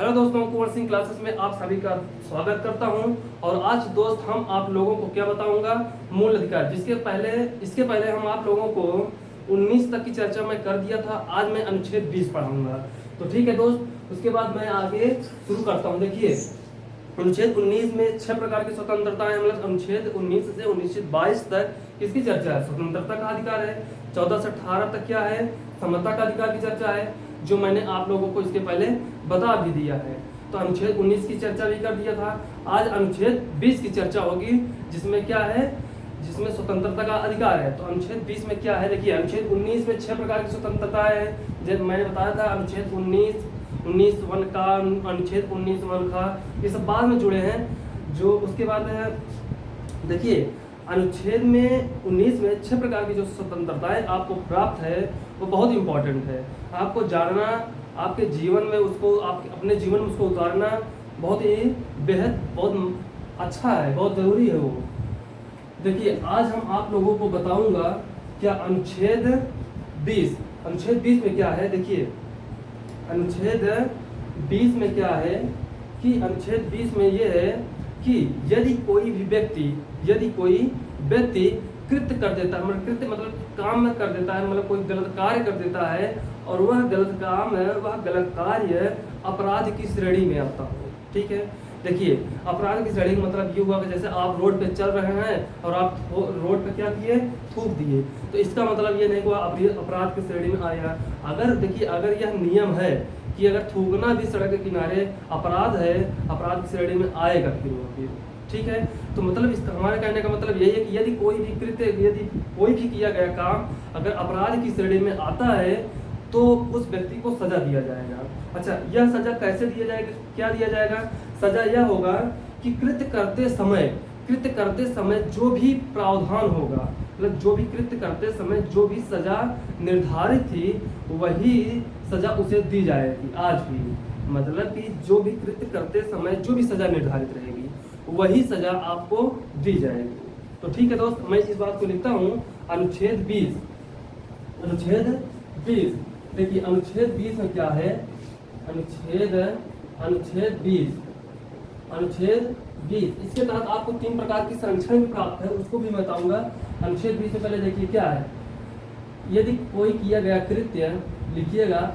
Hello दोस्तों, Kunwar Singh classes में आप सभी का स्वागत करता हूं। और आज दोस्त हम आप लोगों को क्या बताऊंगा, मूल अधिकार। इसके पहले हम आप लोगों को 19 तक की चर्चा मैं कर दिया था। आज मैं अनुच्छेद 20 पढ़ाऊंगा। तो ठीक है दोस्त, उसके बाद मैं आगे शुरू करता हूँ। देखिए, अनुच्छेद 19 में 6 प्रकार की स्वतंत्रताएं, मतलब अनुच्छेद 19 से 1922 तक किसकी चर्चा है? स्वतंत्रता का अधिकार है। 14 से 18 तक क्या है? समता का अधिकार की चर्चा है, जो मैंने आप लोगों को इसके पहले बता भी दिया है। तो अनुच्छेद 19 की चर्चा भी कर दिया था। आज अनुच्छेद 20 की चर्चा होगी, जिसमें क्या है? जिसमें स्वतंत्रता का अधिकार है। तो अनुच्छेद 20 में क्या है? देखिए, अनुच्छेद 19 में 6 प्रकार की स्वतंत्रताएं हैं। जब मैंने बताया था अनुच्छेद 19 वन का, अनुच्छेद 19 वन का, ये सब बाद में जुड़े हैं। जो उसके बाद है, देखिए, अनुच्छेद में 19 में 6 प्रकार की जो स्वतंत्रताएं आपको प्राप्त है, वो बहुत इंपॉर्टेंट है। आपको जानना, आपके जीवन में उसको, आप अपने जीवन में उसको उतारना बहुत ही बेहद, बहुत अच्छा है, बहुत ज़रूरी है वो। देखिए, आज हम आप लोगों को बताऊंगा क्या अनुच्छेद 20 में क्या है। देखिए, अनुच्छेद 20 में क्या है कि अनुच्छेद 20 में ये है कि यदि कोई व्यक्ति कृत्य कर देता है, मतलब कृत्य मतलब काम कर देता है, मतलब कोई गलत कार्य कर देता है, और वह गलत काम है, वह गलत कार्य अपराध की श्रेणी में आता हो। ठीक है, देखिए, अपराध की श्रेणी का मतलब ये हुआ कि जैसे आप रोड पे चल रहे हैं और आप रोड पे क्या किए? थूक दिए। तो इसका मतलब ये नहीं हुआ अपराध की श्रेणी में आया। अगर देखिए, अगर यह नियम है कि अगर थूकना भी सड़क के किनारे अपराध है, अपराध की श्रेणी में आएगा फिर वो भी। ठीक है, तो मतलब इसका हमारे कहने का मतलब यही है कि यदि कोई भी कृत्य, यदि कोई भी किया गया काम अगर अपराध की श्रेणी में आता है, तो उस व्यक्ति को सजा दिया जाएगा। अच्छा, यह सजा कैसे दिया जाएगा? क्या दिया जाएगा? सजा यह होगा कि कृत्य करते समय जो भी प्रावधान होगा, मतलब जो भी कृत्य करते समय जो भी सजा निर्धारित थी, वही सजा उसे दी जाएगी आज भी। मतलब कि जो भी कृत्य करते समय जो भी सजा निर्धारित रहेगी, वही सजा आपको दी जाएगी। तो ठीक है दोस्त, मैं इस बात को लिखता हूँ। अनुच्छेद 20, देखिए अनुच्छेद 20 में क्या है? अनुच्छेद 20, इसके तहत आपको 3 प्रकार की संरक्षण भी प्राप्त है, उसको भी मैं बताऊंगा। अनुच्छेद 20 से पहले देखिए क्या है। यदि कोई किया गया कृत्य, लिखिएगा,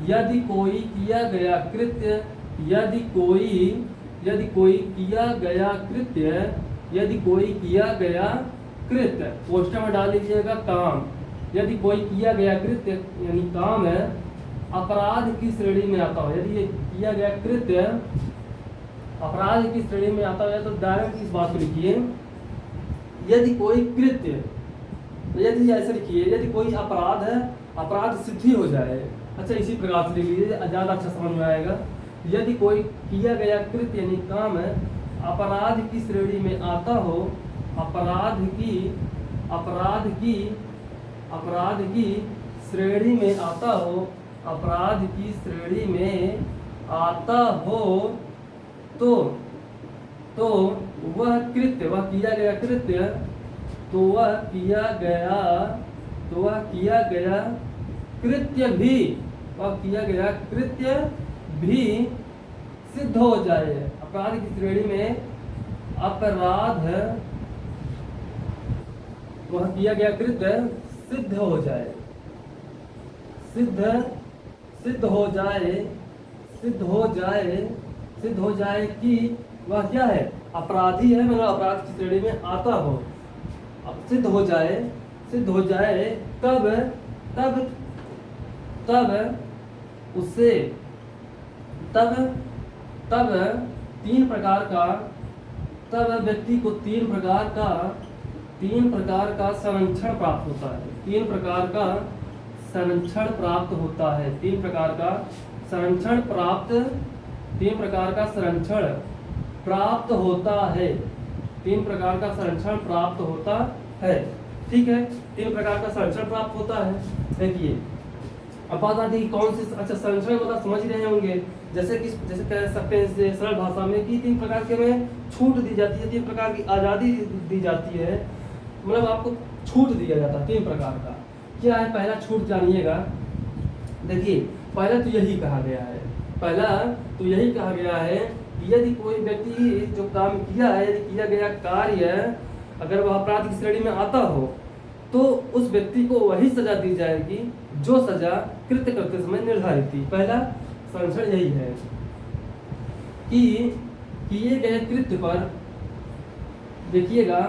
यदि कोई किया गया कृत्य, यदि कोई किया गया कृत्य, पोस्टर में डाल लीजिएगा काम। यदि कोई किया गया कृत्य यानी काम है, अपराध की श्रेणी में आता हो, यदि ये किया गया कृत्य अपराध की श्रेणी में आता है, तो डायरेक्ट इस बात को लिखिए, यदि कोई कृत्य, यदि ऐसे लिखिए, यदि कोई अपराध है, अपराध सिद्धि हो जाए। अच्छा, इसी प्रकार से लिख लीजिए, ज़्यादा अच्छा समझ में आएगा। यदि कोई किया गया कृत्य यानी काम है, अपराध की श्रेणी में आता हो, अपराध की श्रेणी में आता हो, अपराध की श्रेणी में आता हो, तो वह कृत्य, वह किया गया कृत्य, तो वह किया गया कृत्य भी सिद्ध हो जाए। अपराध की श्रेणी में वह किया गया कृत्य सिद्ध हो जाए, सिद्ध हो जाए कि वह क्या है? अपराधी है, मतलब अपराध की श्रेणी में आता हो। अब सिद्ध हो जाए, तब व्यक्ति को 3 प्रकार का संरक्षण प्राप्त होता है। 3 प्रकार का संरक्षण प्राप्त होता है। 3 प्रकार का संरक्षण प्राप्त होता है। 3 प्रकार का संरक्षण प्राप्त होता है। ठीक है, 3 प्रकार का संरक्षण प्राप्त होता है। देखिए, अब बात आती है कौन सी? अच्छा, संरक्षण मतलब समझ रहे होंगे, जैसे कह सकते हैं सरल भाषा में कि 3 प्रकार के में छूट दी जाती है, 3 प्रकार की आज़ादी दी जाती है, मतलब आपको छूट दिया जाता है 3 प्रकार का। क्या है? पहला छूट जानिएगा। देखिए, पहले तो यही कहा गया है पहला तो यही कहा गया है कि यदि कोई व्यक्ति जो काम किया है, यदि किया गया कार्य अगर वह अपराध की श्रेणी में आता हो तो उस व्यक्ति को वही सजा दी जाएगी जो सजा कृत्य करते समय निर्धारित थी। पहला संरक्षण यही है कि किए गए कृत्य पर, देखिएगा,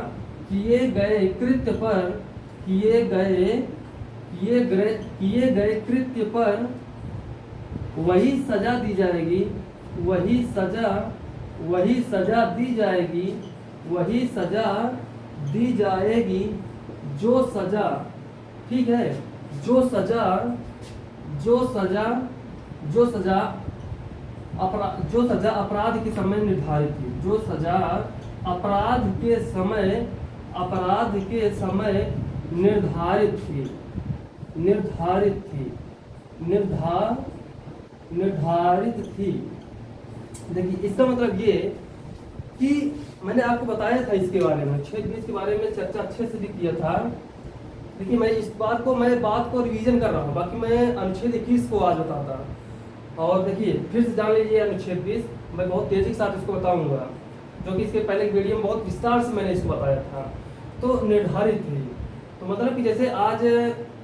किए गए कृत्य पर, किए गए कृत्य पर वही सजा दी जाएगी, वही सजा दी जाएगी, वही सजा दी जाएगी जो सजा, ठीक है, जो सजा अपराध के समय निर्धारित थी, जो सजा अपराध के समय निर्धारित थी। देखिए इसका मतलब ये कि मैंने आपको बताया था इसके बारे में, अनुच्छेद 20 के बारे में चर्चा अच्छे से भी किया था। देखिए मैं बात को रिवीजन कर रहा हूँ, बाकी मैं अनुच्छेद 21 को आज बताता। और देखिए फिर से जान लीजिए अनुच्छेद 20, मैं बहुत तेजी के साथ इसको बताऊंगा, जो कि इसके पहले वीडियो में बहुत विस्तार से मैंने इसको बताया था। तो निर्धारित थी, तो मतलब कि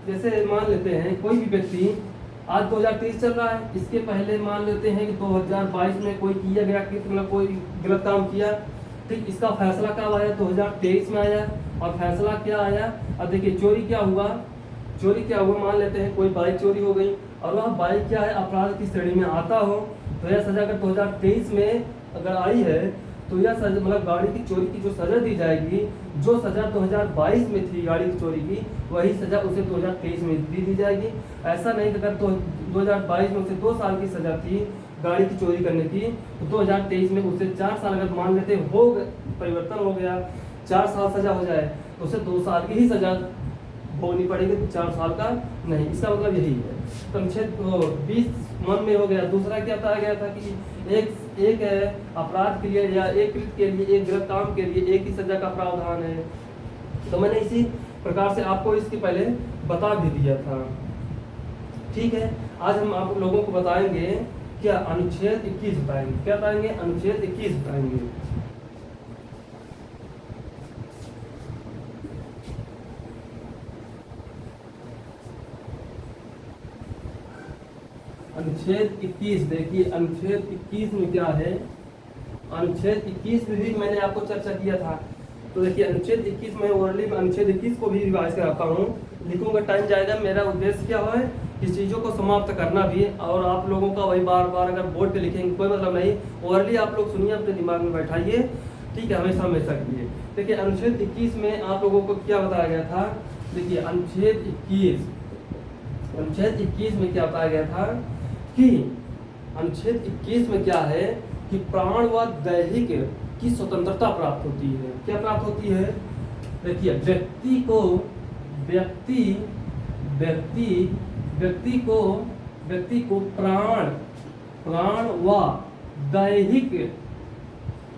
जैसे मान लेते हैं कोई भी व्यक्ति, आज 2023 चल रहा है, इसके पहले मान लेते हैं कि 2022 में कोई किया गया कि मतलब कोई गलत काम किया, ठीक, इसका फैसला कब आया? 2023 में आया। और फैसला क्या आया? अब देखिए चोरी क्या हुआ, मान लेते हैं कोई बाइक चोरी हो गई और वह बाइक क्या है, अपराध की श्रेणी में आता हो, तो यह सजा अगर 2023 में अगर आई है तो यह सजा मतलब गाड़ी की चोरी की जो सजा दी जाएगी, जो सजा 2022 में थी गाड़ी की चोरी की, वही सजा उसे 2023 में दी जाएगी। ऐसा नहीं कि अगर 2022 में उसे 2 साल की सजा थी गाड़ी की चोरी करने की, तो 2023 में उसे 4 साल अगर मान लेते हो परिवर्तन हो गया, 4 साल सजा हो जाए, तो उसे 2 साल की ही सजा भोगनी पड़ेगी, 4 साल का नहीं। इसका मतलब यही है। तो अनुच्छेद 20 मन में हो गया। दूसरा क्या बताया गया था कि एक अपराध के लिए या एक कृत्य के लिए, एक गलत काम के लिए एक ही सजा का प्रावधान है। तो मैंने इसी प्रकार से आपको इसके पहले बता भी दिया था, ठीक है। आज हम आप लोगों को बताएंगे क्या, अनुच्छेद 21 बताएंगे। क्या बताएंगे? अनुच्छेद 21 बताएंगे। अनुच्छेद 21, देखिए अनुच्छेद 21 में क्या है। अनुच्छेद 21 में भी मैंने आपको चर्चा किया था। तो देखिए अनुच्छेद 21 में ओरली में अनुच्छेद 21 को भी रिवाइज कराता हूँ, लिखूंगा, टाइम जाएगा। मेरा उद्देश्य क्या है कि चीज़ों को समाप्त करना भी, और आप लोगों का वही बार बार अगर बोर्ड पे लिखेंगे कोई मतलब नहीं। ओरली आप लोग सुनिए, अपने दिमाग में बैठाइए, ठीक है, हमेशा के लिए। देखिए अनुच्छेद 21 में आप लोगों को क्या बताया गया था। देखिए अनुच्छेद 21 में क्या बताया गया था कि अनुच्छेद 21 में क्या है कि प्राण व दैहिक की स्वतंत्रता प्राप्त होती है। क्या प्राप्त होती है? देखिए व्यक्ति को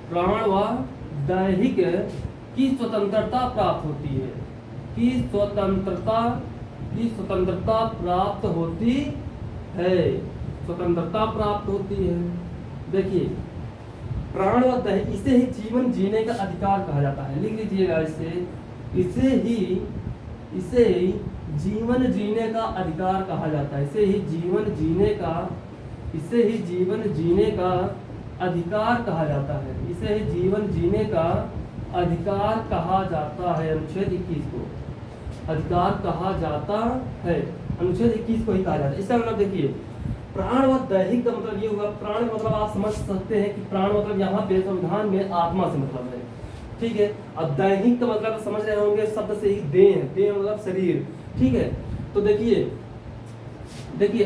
प्राण व दैहिक की स्वतंत्रता प्राप्त होती है, की स्वतंत्रता प्राप्त होती है, स्वतंत्रता प्राप्त होती है। देखिए प्राण व दैहिक, इसे ही जीवन जीने का अधिकार कहा जाता है। लिख लीजिएगा इसे ही जीवन जीने का अधिकार कहा जाता है। इसे ही जीवन जीने का अधिकार कहा जाता है। इसे ही जीवन जीने का अधिकार कहा जाता है। अनुच्छेद 21 को अधिकार कहा जाता है, अनुच्छेद 21 को ही कहा जाता है। इसका मतलब देखिए प्राण व दैहिक का मतलब ये हुआ, प्राण मतलब आप समझ सकते हैं कि प्राण मतलब यहाँ पे संविधान में आत्मा से मतलब है, ठीक है। अब दैहिक का मतलब समझ रहे होंगे, शब्द से ही देह मतलब शरीर, ठीक है। तो देखिए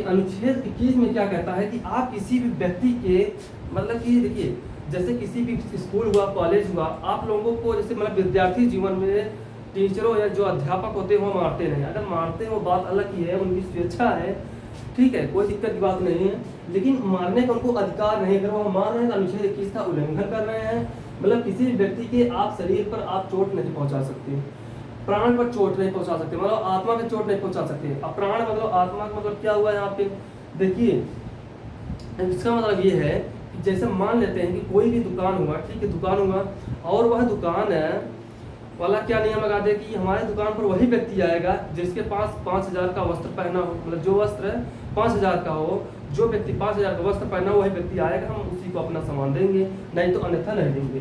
अनुच्छेद 21 में क्या कहता है कि आप किसी भी व्यक्ति के मतलब कि देखिए जैसे किसी भी स्कूल हुआ, कॉलेज हुआ, आप लोगों को जैसे मतलब विद्यार्थी जीवन में टीचरों या जो अध्यापक होते हैं वो मारते नहीं। अगर मारते हैं वो बात अलग ही है, उनकी स्वेच्छा है, ठीक है, कोई दिक्कत की बात नहीं है, लेकिन मारने का उनको अधिकार नहीं। अगर वो मार रहे हैं तो अनुच्छेद 21 का उल्लंघन कर रहे हैं। मतलब किसी भी व्यक्ति के आप शरीर पर आप चोट नहीं पहुंचा सकते, प्राण पर चोट नहीं पहुंचा सकते, मतलब आत्मा में चोट नहीं पहुंचा सकते। अब प्राण मतलब आत्मा का मतलब क्या हुआ यहाँ पे? देखिए इसका मतलब ये है कि जैसे मान लेते हैं कि कोई भी दुकान हुआ, ठीक है, दुकान हुआ, और वह दुकान वाला क्या नियम लगा दे कि हमारे दुकान पर वही व्यक्ति आएगा जिसके पास 5,000 का वस्त्र पहना हो, मतलब जो वस्त्र 5,000 का हो, जो व्यक्ति 5,000 का वस्त्र पहना हो वही व्यक्ति आएगा, हम उसी को अपना सामान देंगे, नहीं तो अन्यथा नहीं देंगे।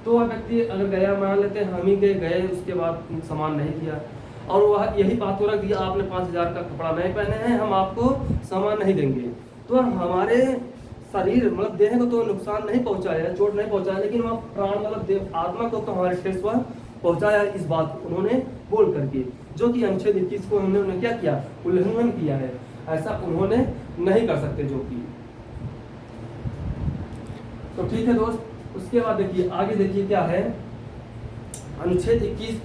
तो वह व्यक्ति अगर गया, मान लेते हैं हम ही गए, उसके बाद सामान नहीं दिया, और वह यही बात हो रहा दिया आपने 5,000 का कपड़ा नहीं पहने हैं, हम आपको सामान नहीं देंगे। तो हमारे शरीर मतलब देह को तो नुकसान नहीं पहुंचाया, चोट नहीं पहुंचाया, लेकिन वह प्राण मतलब आत्मा को तो हमारे ठेस पहुंचाया, इस बात को उन्होंने बोल करके, जो कि अनुच्छेद 21 को उन्होंने क्या किया, उल्लंघन किया है। ऐसा उन्होंने नहीं कर सकते जो कि। तो ठीक है दोस्त, उसके बाद देखिए आगे, देखिए क्या है अनुच्छेद 21।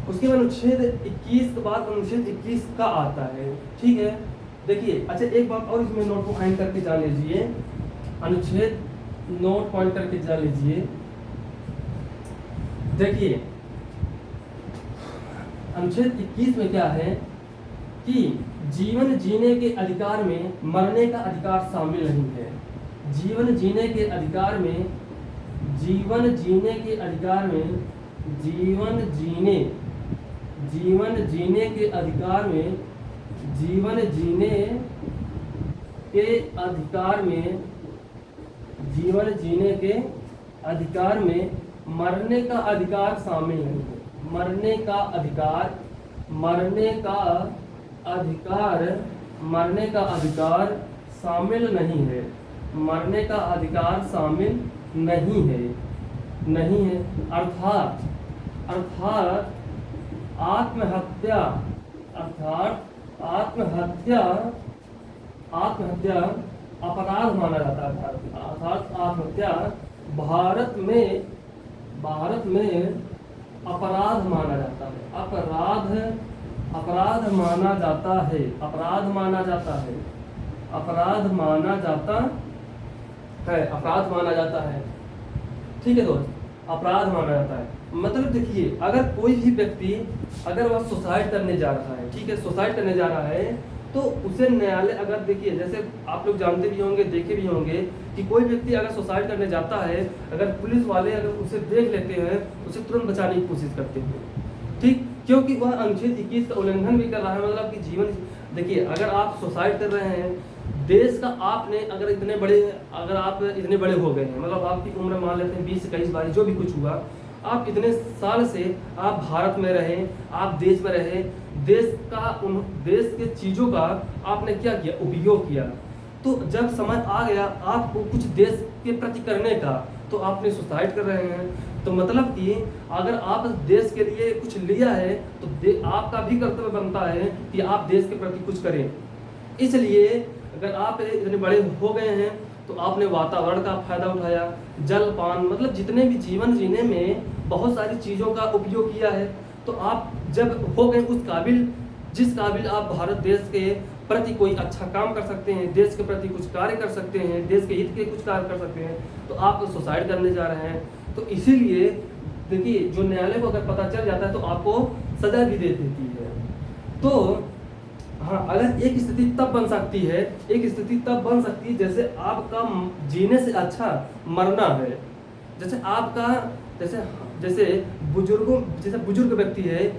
उसके बाद अनुच्छेद 21 के बाद अनुच्छेद 21 का आता है, ठीक है। देखिए अच्छा एक बात और इसमें नोट पॉइंट करके जान लीजिए, अनुच्छेद नोट पॉइंट करके जान लीजिए। देखिए अनुच्छेद 21 में क्या है कि जीवन जीने के अधिकार में मरने का अधिकार शामिल नहीं है। जीवन जीने के अधिकार में, जीवन जीने के अधिकार में, जीवन जीने के अधिकार में, जीवन जीने के अधिकार में, जीवन जीने के अधिकार में मरने का अधिकार शामिल नहीं है। मरने का अधिकार, मरने का अधिकार, मरने का अधिकार शामिल नहीं है। मरने का अधिकार शामिल नहीं है, नहीं है। अर्थात आत्महत्या, अर्थात आत्महत्या अपराध माना जाता है। अर्थात आत्महत्या भारत में अपराध माना जाता है। अपराध माना जाता है। अपराध माना जाता है। अपराध माना जाता है। अपराध माना जाता है, ठीक है दोस्त, अपराध माना जाता है। मतलब देखिए अगर कोई भी व्यक्ति अगर वह सुसाइड करने जा रहा है, ठीक है, सुसाइड करने जा रहा है, तो उसे न्यायालय अगर देखिए जैसे आप लोग जानते भी होंगे, देखे भी होंगे कि कोई व्यक्ति अगर सुसाइड करने जाता है, अगर पुलिस वाले अगर उसे देख लेते हैं, उसे तुरंत बचाने की कोशिश करते हैं, ठीक, क्योंकि वह अनुच्छेद 21 का उल्लंघन भी कर रहा है। मतलब कि जीवन, देखिए अगर आप सुसाइड कर रहे हैं, देश का आपने अगर आप इतने बड़े हो गए हैं, मतलब आपकी उम्र मान लेते हैं 20 से 22 22 जो भी कुछ हुआ, आप इतने साल से आप भारत में रहे, आप देश में रहे, देश के चीज़ों का आपने क्या किया, उपयोग किया। तो जब समय आ गया आपको कुछ देश के प्रति करने का, तो आपने सुसाइड कर रहे हैं। तो मतलब कि अगर आप देश के लिए कुछ लिया है तो आपका भी कर्तव्य बनता है कि आप देश के प्रति कुछ करें। इसलिए अगर आप इतने बड़े हो गए हैं तो आपने वातावरण का फायदा उठाया, जल पान मतलब जितने भी जीवन जीने में बहुत सारी चीज़ों का उपयोग किया है। तो आप जब हो गए उस काबिल, जिस काबिल आप भारत देश के प्रति कोई अच्छा काम कर सकते हैं, देश के प्रति कुछ कार्य कर सकते हैं, देश के हित के कुछ कार्य कर सकते हैं, तो आप सुसाइड करने जा रहे हैं। तो इसीलिए देखिए जो न्यायालय को अगर पता चल जाता है तो आपको सजा भी दे देती है। तो हाँ, अगर एक स्थिति तब बन सकती है, एक स्थिति तब बन सकती है जैसे आपका जीने से अच्छा मरना है। जैसे आपका जैसे बुजुर्ग व्यक्ति है,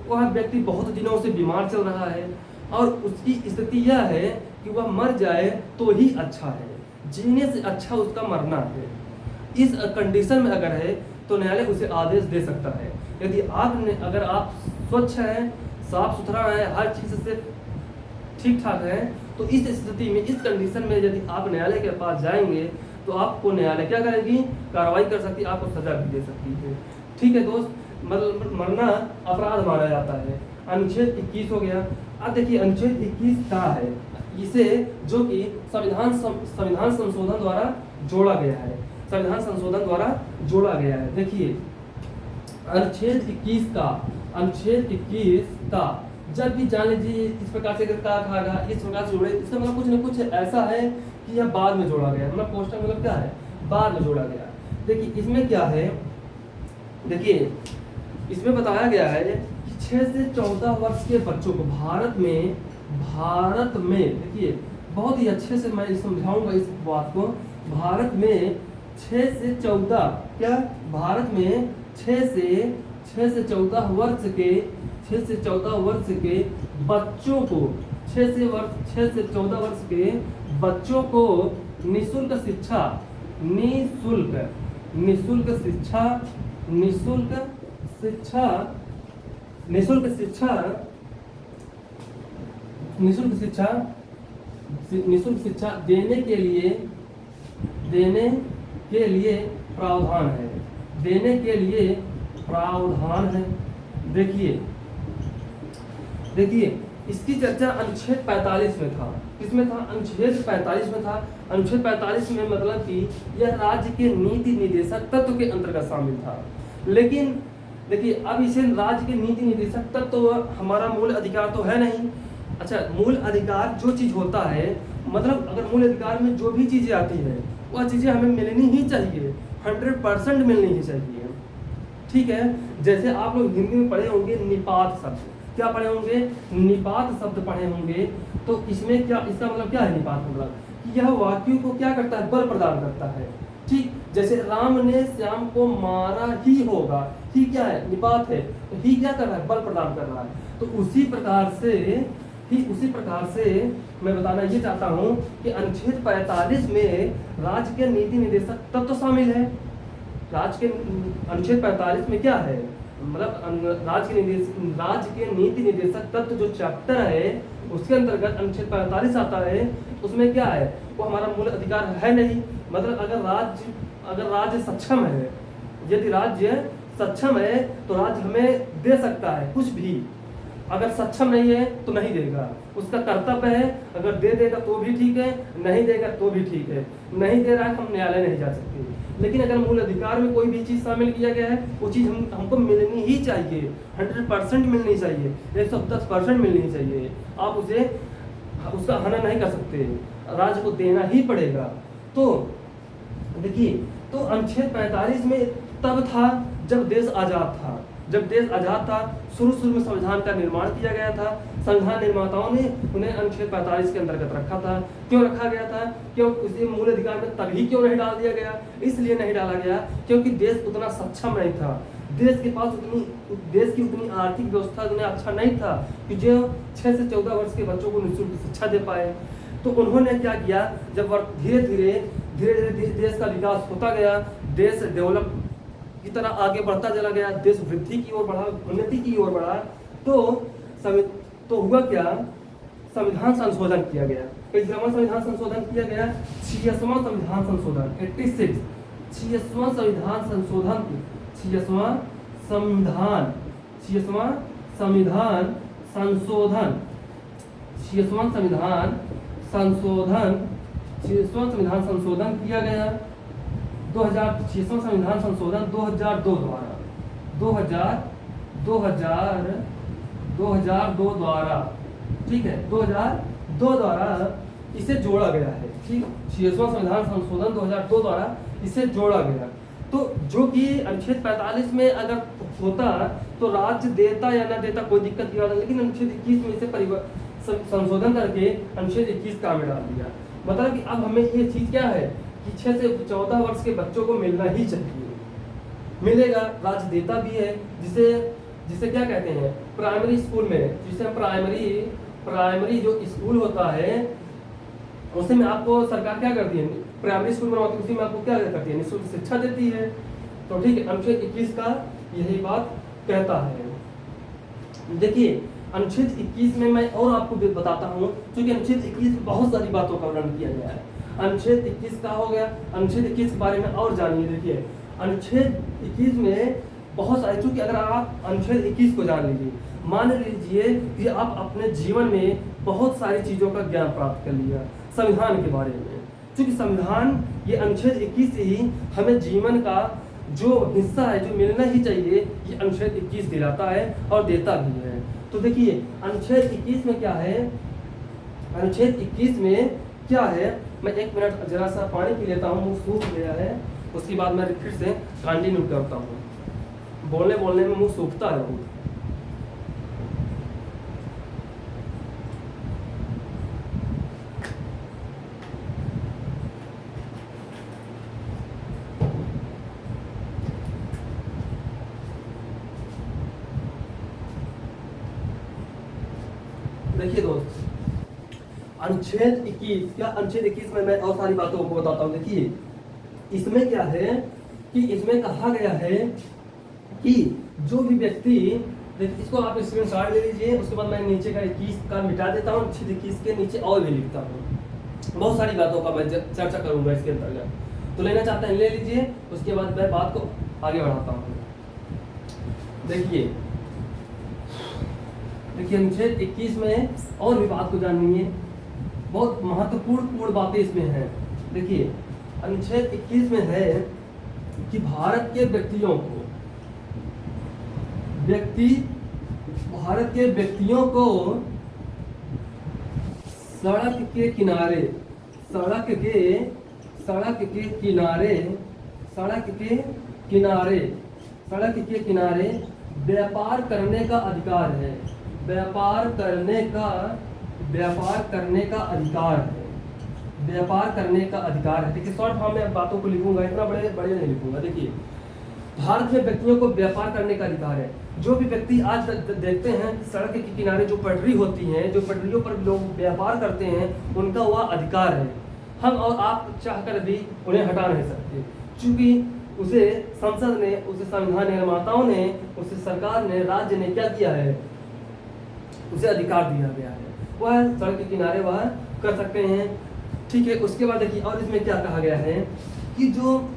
वह व्यक्ति बहुत दिनों से बीमार चल रहा है और उसकी स्थिति यह है कि वह मर जाए तो ही अच्छा है, जीने से अच्छा उसका मरना है। इस कंडीशन में अगर है तो न्यायालय उसे आदेश दे सकता है। यदि अगर आप स्वच्छ हैं, साफ सुथरा है, हर चीज़ से ठीक ठाक है, तो इस स्थिति में, इस कंडीशन में यदि आप न्यायालय के पास जाएंगे तो आपको न्यायालय क्या करेगी, कार्रवाई कर सकती है, आपको सजा भी दे सकती है। ठीक है दोस्त, मरना अपराध माना जाता है। अनुच्छेद 21 हो गया। अब देखिए अनुच्छेद 21 क्या है, इसे जो कि संविधान संशोधन द्वारा जोड़ा गया है, संविधान संशोधन द्वारा जोड़ा गया है। देखिए अनुच्छेद 21 का जब भी जान लीजिए इस प्रकार से इस प्रकार से जोड़े, इसका मतलब कुछ न कुछ ऐसा है कि यह बाद में जोड़ा गया, मतलब पोस्टर मतलब क्या है, बाद में जोड़ा गया। देखिए इसमें क्या है, देखिए इसमें बताया गया है कि 6 से 14 वर्ष के बच्चों को भारत में देखिए बहुत ही अच्छे से मैं समझाऊंगा इस बात को। भारत में 6 से 14 क्या, भारत में 6 से 14 वर्ष के 6 से 14 वर्ष के बच्चों को 6 से 14 वर्ष के बच्चों को निःशुल्क शिक्षा निःशुल्क निःशुल्क शिक्षा निःशुल्क शिक्षा निःशुल्क शिक्षा निःशुल्क शिक्षा निःशुल्क शिक्षा देने के लिए प्रावधान है, देने के लिए प्रावधान है। देखिए इसकी चर्चा अनुच्छेद 45 में था। किसमें था? अनुच्छेद 45 में था। अनुच्छेद 45 में मतलब कि यह राज्य के नीति निदेशक तत्व के अंतर्गत शामिल था। लेकिन देखिए अब इसे राज्य के नीति निदेशक तत्व तो हमारा मूल अधिकार तो है नहीं। अच्छा, मूल अधिकार जो चीज़ होता है, मतलब अगर मूल अधिकार में जो भी चीज़ें आती है वह चीज़ें हमें मिलनी ही चाहिए, 100% मिलनी ही चाहिए। ठीक है, जैसे आप लोग हिंदी में पढ़े होंगे निपात शब्द, क्या पढ़े होंगे? निपात शब्द पढ़े होंगे। तो इसमें क्या, इसका मतलब क्या है? निपात मतलब कि यह वाक्यों को क्या करता है? बल प्रदान करता है। ठीक, जैसे राम ने श्याम को मारा ही होगा, ही क्या है? निपात है। तो ही क्या कर रहा है? बल प्रदान कर रहा है। तो उसी प्रकार से मैं बताना ये चाहता हूँ कि अनुच्छेद 45 में राज्य के नीति निदेशक तत्व तो शामिल है। राज्य के अनुच्छेद 45 में क्या है? मतलब राज्य के नीति निदेशक तत्व जो चैप्टर है उसके अंतर्गत अनुच्छेद 45 आता है। उसमें क्या है? वो हमारा मूल अधिकार है नहीं। मतलब अगर राज्य सक्षम है, यदि राज्य सक्षम है तो राज्य हमें दे सकता है कुछ भी। अगर सक्षम नहीं है तो नहीं देगा, उसका कर्तव्य है। अगर दे देगा तो भी ठीक है, नहीं देगा तो भी ठीक है। नहीं दे रहा है, हम न्यायालय नहीं जा सकते। लेकिन अगर मूल अधिकार में कोई भी चीज़ शामिल किया गया है, वो चीज़ हमको मिलनी ही चाहिए, 100% मिलनी चाहिए, 110% मिलनी चाहिए। आप उसका हनन नहीं कर सकते, राज्य को देना ही पड़ेगा। तो देखिए, तो अनुच्छेद 45 में तब था जब देश आज़ाद था। जब देश आज़ाद था, शुरू में संविधान का निर्माण किया गया था। संविधान निर्माताओं ने उन्हें अनुच्छेद 45 के अंतर्गत रखा था। क्यों रखा गया था? क्यों उसे मूल अधिकार में तभी क्यों नहीं डाल दिया गया? इसलिए नहीं डाला गया क्योंकि देश उतना सक्षम नहीं था। देश के पास देश की उतनी आर्थिक व्यवस्था उन्हें अच्छा नहीं था कि जो 6 से 14 वर्ष के बच्चों को निःशुल्क शिक्षा दे पाए। तो उन्होंने क्या किया, जब धीरे धीरे देश का विकास होता गया, देश डेवलप की तरह आगे बढ़ता चला गया, देश वृद्धि की ओर बढ़ा, उन्नति की ओर बढ़ा, तो हुआ क्या? संविधान संशोधन किया गया। संविधान संशोधन किया गया, 66वां संविधान संशोधन 86, 66वां संविधान संशोधन, 66वां संविधान संशोधन 66वां संविधान संशोधन किया गया 2006वां संविधान संशोधन 2002 द्वारा, ठीक है, 2002 द्वारा इसे जोड़ा गया है। ठीक, 66वां संविधान संशोधन 2002 द्वारा इसे जोड़ा गया। तो जो कि अनुच्छेद 45 में अगर होता तो राज्य देता या ना देता कोई दिक्कत नहीं होता, लेकिन अनुच्छेद 21 में इसे संशोधन करके अनुच्छेद 21 काम में डाल दिया। मतलब कि अब हमें ये चीज़ क्या है कि 6 से 14 वर्ष के बच्चों को मिलना ही चाहिए, मिलेगा, राज्य देता भी है। जिसे क्या कहते हैं, प्राइमरी स्कूल में, जिसे प्राइमरी जो स्कूल होता है उसे में आपको सरकार क्या करती है, प्राइमरी स्कूल बनवाती है, उसी में आपको क्या करती है, निःशुल्क शिक्षा देती है। तो ठीक है, अनुच्छेद 21 का यही बात कहता है। देखिए अनुच्छेद 21 में मैं और आपको बताता हूँ, क्योंकि अनुच्छेद 21 में बहुत सारी बातों का वर्णन किया गया है। अनुच्छेद 21 का हो गया, अनुच्छेद 21 के बारे में और जानिए। देखिए अनुच्छेद 21 में बहुत सारे, चूंकि अगर आप अनुच्छेद 21 को जान लीजिए, मान लीजिए कि आप अपने जीवन में बहुत सारी चीज़ों का ज्ञान प्राप्त कर लिया संविधान के बारे में, क्योंकि संविधान ये अनुच्छेद 21 से ही हमें जीवन का जो हिस्सा है जो मिलना ही चाहिए, ये अनुच्छेद 21 दिलाता है और देता भी है। तो देखिए अनुच्छेद 21 में क्या है, अनुच्छेद 21 में क्या है, मैं 1 मिनट जरा सा पानी पी लेता हूँ, मुँह सूख गया है, उसके बाद मैं फिर से कंटिन्यू करता हूँ। बोलने में मुँह सूखता है बहुत। देखिए दोस्त, अनुच्छेद 21, क्या अनुच्छेद 21 में मैं और सारी बातों को बताता हूँ। देखिए इसमें क्या है कि इसमें कहा गया है कि जो भी व्यक्ति, इसको आप स्क्रीनशॉट ले लीजिए, उसके बाद मैं नीचे का 21 का मिटा देता हूँ, 21 के नीचे और भी लिखता हूँ। बहुत सारी बातों का मैं चर्चा करूंगा इसके अंतर्गत, तो लेना चाहते हैं ले लीजिए, उसके बाद मैं बात को आगे बढ़ाता हूँ। देखिए अनुच्छेद 21 में और भी बात को जाननी है, बहुत महत्वपूर्ण बातें इसमें हैं। देखिए अनुच्छेद 21 में है कि भारत के व्यक्तियों को सड़क के किनारे व्यापार करने का अधिकार है। व्यापार करने का अधिकार है। देखिए शॉर्ट फॉर्म में बातों को लिखूंगा, इतना बड़े नहीं लिखूंगा। देखिए भारत में व्यक्तियों को व्यापार करने का अधिकार है। जो भी व्यक्ति आज देखते हैं कि सड़क के किनारे जो पटरी होती हैं, जो पटरियों पर लोग व्यापार करते हैं, उनका वह अधिकार है। हम और आप चाहकर भी उन्हें हटा नहीं सकते, क्योंकि उसे संसद ने, उसे संविधान निर्माताओं ने, उसे सरकार ने, राज्य ने क्या किया है, उसे अधिकार दिया गया है। वह सड़क के किनारे वह कर सकते हैं। ठीक है, उसके बाद देखिए और इसमें क्या कहा गया है कि जो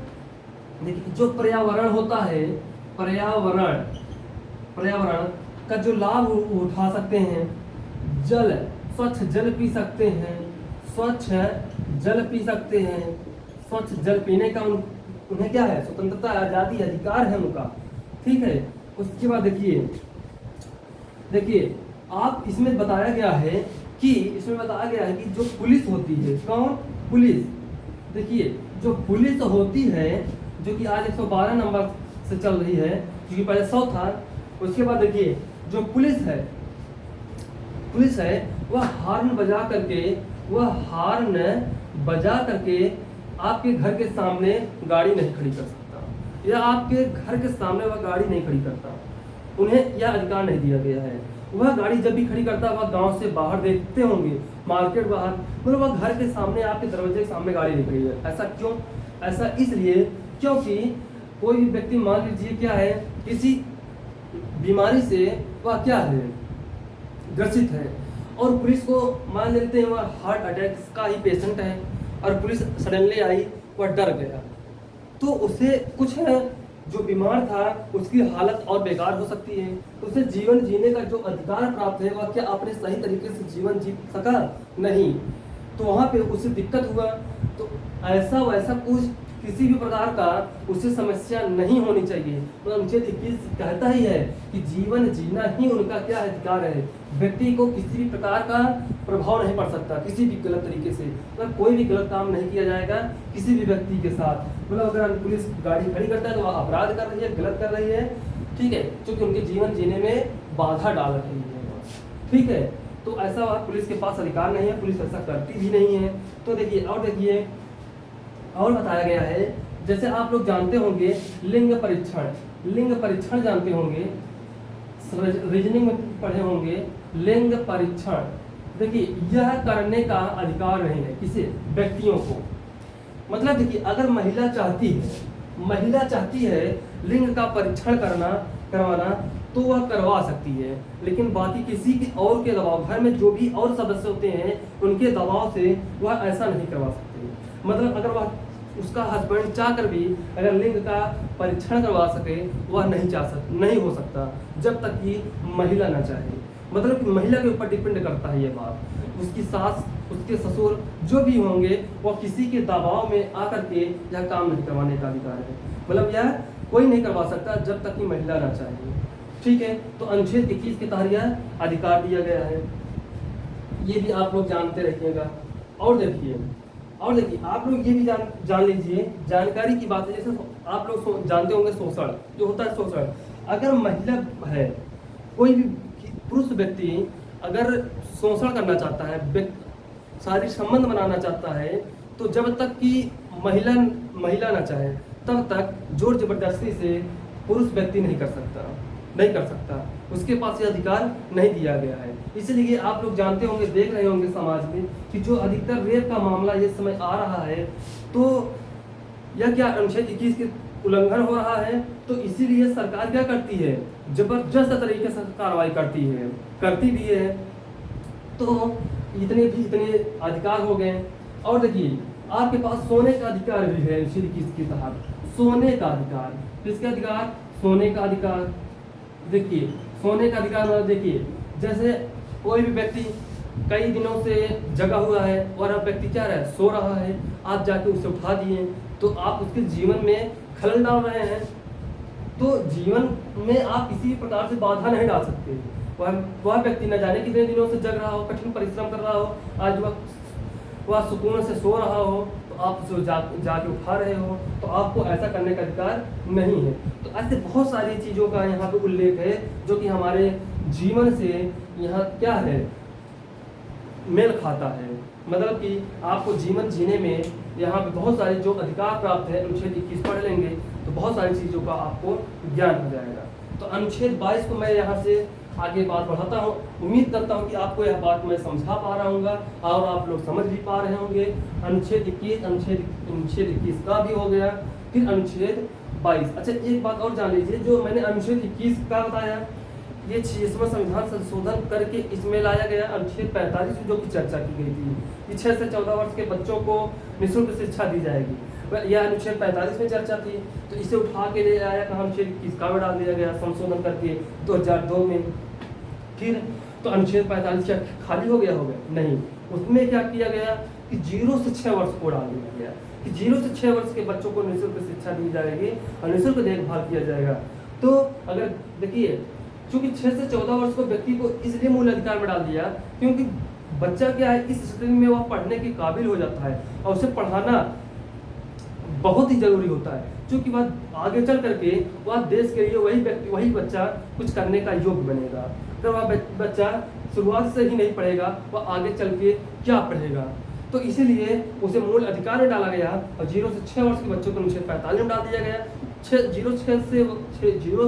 पर्यावरण होता है, पर्यावरण का जो लाभ उठा सकते हैं, स्वच्छ जल पी सकते हैं, स्वच्छ जल पीने का उन्हें क्या है, स्वतंत्रता, आजादी, अधिकार है उनका। ठीक है, उसके बाद देखिए आप इसमें बताया गया है कि जो पुलिस होती है, कौन, पुलिस। देखिए जो पुलिस होती है, जो कि आज 112 नंबर से चल रही है, क्योंकि पहले 100 था। उसके बाद देखिए जो पुलिस है वह हार्न बजा करके आपके घर के सामने गाड़ी नहीं खड़ी कर सकता, या आपके घर के सामने वह गाड़ी नहीं खड़ी करता। उन्हें यह अधिकार नहीं दिया गया है। वह गाड़ी जब भी खड़ी करता है, वह गांव से बाहर देखते होंगे, मार्केट बाहर, मतलब वह घर के सामने, आपके दरवाजे के सामने गाड़ी नहीं खड़ी है। ऐसा क्यों? ऐसा इसलिए क्योंकि कोई भी व्यक्ति, मान लीजिए क्या है, किसी बीमारी से वह क्या है, ग्रसित है, और पुलिस को मान लेते हैं वह हार्ट अटैक का ही पेशेंट है, और पुलिस सडनली आई, वह डर गया, तो उसे कुछ है, जो बीमार था उसकी हालत और बेकार हो सकती है। तो उसे जीवन जीने का जो अधिकार प्राप्त है, वह क्या अपने सही तरीके से जीवन जी सका? नहीं। तो वहाँ पे उसे दिक्कत हुआ। तो ऐसा वैसा कुछ किसी भी प्रकार का उसे समस्या नहीं होनी चाहिए। मतलब अनुच्छेद 21 कहता ही है कि जीवन जीना ही उनका क्या अधिकार है। व्यक्ति को किसी भी प्रकार का प्रभाव नहीं पड़ सकता, किसी भी गलत तरीके से, मतलब कोई भी गलत काम नहीं किया जाएगा किसी भी व्यक्ति के साथ। मतलब अगर पुलिस गाड़ी खड़ी करता है तो वह अपराध कर रही है, गलत कर रही है, ठीक है, क्योंकि उनके जीवन जीने में बाधा डाल रही है, ठीक है। तो ऐसा पुलिस के पास अधिकार नहीं है, पुलिस ऐसा करती भी नहीं है। तो देखिए और बताया गया है, जैसे आप लोग जानते होंगे लिंग परीक्षण जानते होंगे, रीजनिंग में पढ़े होंगे लिंग परीक्षण। देखिए यह करने का अधिकार नहीं है किसी व्यक्तियों को। मतलब देखिए अगर महिला चाहती है लिंग का परीक्षण करवाना तो वह करवा सकती है, लेकिन बाकी किसी के और के दबाव, घर में जो भी और सदस्य होते हैं उनके दबाव से वह ऐसा नहीं करवा सकती। मतलब अगर वह उसका हस्बैंड चाहकर भी अगर लिंग का परीक्षण करवा सके, वह नहीं हो सकता जब तक कि महिला ना चाहे। मतलब कि महिला के ऊपर डिपेंड करता है ये बात। उसकी सास, उसके ससुर जो भी होंगे वह किसी के दबाव में आकर के यह काम नहीं करवाने का अधिकार है। मतलब यह कोई नहीं करवा सकता जब तक कि महिला ना चाहे, ठीक है। तो अनुच्छेद 21 के तहत यह अधिकार दिया गया है, ये भी आप लोग जानते रहिएगा। और देखिए आप लोग ये भी जान लीजिए, जानकारी की बात है, जैसे आप लोग जानते होंगे शोषण जो होता है, शोषण अगर महिला है, कोई भी पुरुष व्यक्ति अगर शोषण करना चाहता है, शारीरिक संबंध बनाना चाहता है, तो जब तक कि महिला ना चाहे तब तक जोर जबरदस्ती से पुरुष व्यक्ति नहीं कर सकता, नहीं कर सकता, उसके पास ये अधिकार नहीं दिया गया है। इसलिए आप लोग जानते होंगे, देख रहे होंगे समाज में कि जो अधिकतर रेप का मामला इस समय आ रहा है, तो यह क्या अनुच्छेद 21 के उल्लंघन हो रहा है। तो इसीलिए सरकार क्या करती है, जबरदस्त तरीके से कार्रवाई करती भी है। तो इतने अधिकार हो गए। और देखिए, आपके पास सोने का अधिकार भी है अनुच्छेद 21 के तहत। सोने का अधिकार, किसका अधिकार? सोने का अधिकार। देखिए, सोने का अधिकार मतलब देखिए, जैसे कोई भी व्यक्ति कई दिनों से जगा हुआ है और अब व्यक्ति क्या रहा है, सो रहा है, आप जाके उसे उठा दिए, तो आप उसके जीवन में खलल डाल रहे हैं। तो जीवन में आप किसी प्रकार से बाधा नहीं डाल सकते। वह व्यक्ति न जाने कितने दिनों से जग रहा हो, कठिन परिश्रम कर रहा हो, आज वह सुकून से सो रहा हो, तो आप उसे जाके उठा रहे हो, तो आपको ऐसा करने का अधिकार नहीं है। तो ऐसे बहुत सारी चीज़ों का यहाँ पे उल्लेख है जो कि हमारे जीवन से यहाँ क्या है, मेल खाता है। मतलब कि आपको जीवन जीने में यहाँ पे बहुत सारे जो अधिकार प्राप्त है, अनुच्छेद 21 पढ़ लेंगे तो बहुत सारी चीज़ों का आपको ज्ञान हो जाएगा। तो अनुच्छेद 22 को मैं यहाँ से आगे बात बढ़ाता हूँ। उम्मीद करता हूँ कि आपको यह बात मैं समझा पा रहा हूँ और आप लोग समझ भी पा रहे होंगे। अनुच्छेद 21 का भी हो गया, फिर अनुच्छेद 22। अच्छा, एक बात और जान लीजिए, जो मैंने अनुच्छेद 21 का बताया, ये 6वां संविधान संशोधन करके इसमें लाया गया अनुच्छेद 45 जो की चर्चा की गई थी कि 6 से 14 वर्ष के बच्चों को निःशुल्क शिक्षा दी जाएगी। यह अनुच्छेद 45 में चर्चा थी, तो इसे उठा के ले आया कहा अनुच्छेद 21 का में डाल दिया गया संशोधन करके 2002 में। फिर तो अनुच्छेद 45 क्या खाली हो गया? नहीं, उसमें क्या किया गया कि 0 से 6 वर्ष को डाल दिया गया कि 0 से 6 वर्ष के बच्चों को निःशुल्क शिक्षा दी जाएगी और निःशुल्क देखभाल किया जाएगा। तो अगर देखिए, चूंकि 6 से 14 वर्ष को व्यक्ति को इसलिए मूल अधिकार में डाल दिया क्योंकि बच्चा क्या है, इस स्थिति में वह पढ़ने के काबिल हो जाता है और उसे पढ़ाना बहुत ही जरूरी होता है, क्योंकि वह आगे चल करके वह देश के लिए वही बच्चा कुछ करने का योग्य बनेगा। अगर वह बच्चा शुरुआत से ही नहीं पढ़ेगा, वह आगे चल के क्या पढ़ेगा। तो इसीलिए उसे मूल अधिकार में डाला गया और 0 से 6 वर्ष के बच्चों को अनुच्छेद 45 में डाल दिया गया। 0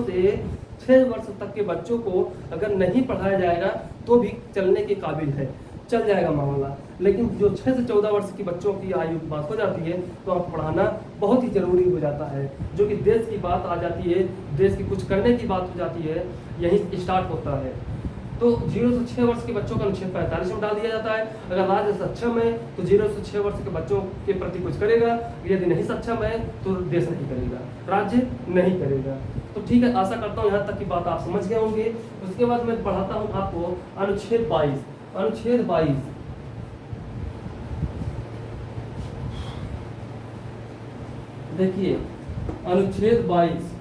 से 6 वर्ष तक के बच्चों को अगर नहीं पढ़ाया जाएगा तो भी चलने के काबिल है, चल जाएगा मामला। लेकिन जो 6 से 14 वर्ष के बच्चों की आयु की बात हो जाती है तो अब पढ़ाना बहुत ही जरूरी हो जाता है, जो कि देश की बात आ जाती है, देश की कुछ करने की बात हो जाती है, यही स्टार्ट होता है। तो 0 से 6 वर्ष के बच्चों का अनुच्छेद 45 में डाल दिया जाता है। अगर राज्य सक्षम है तो 0 से 6 वर्ष के बच्चों के प्रति कुछ करेगा, यदि नहीं सक्षम है तो देश नहीं करेगा, राज्य नहीं करेगा। तो ठीक है, आशा करता हूँ यहाँ तक की बात आप समझ गए होंगे। उसके बाद मैं पढ़ाता हूँ आपको अनुच्छेद 22। अनुच्छेद 22 देखिए, अनुच्छेद 22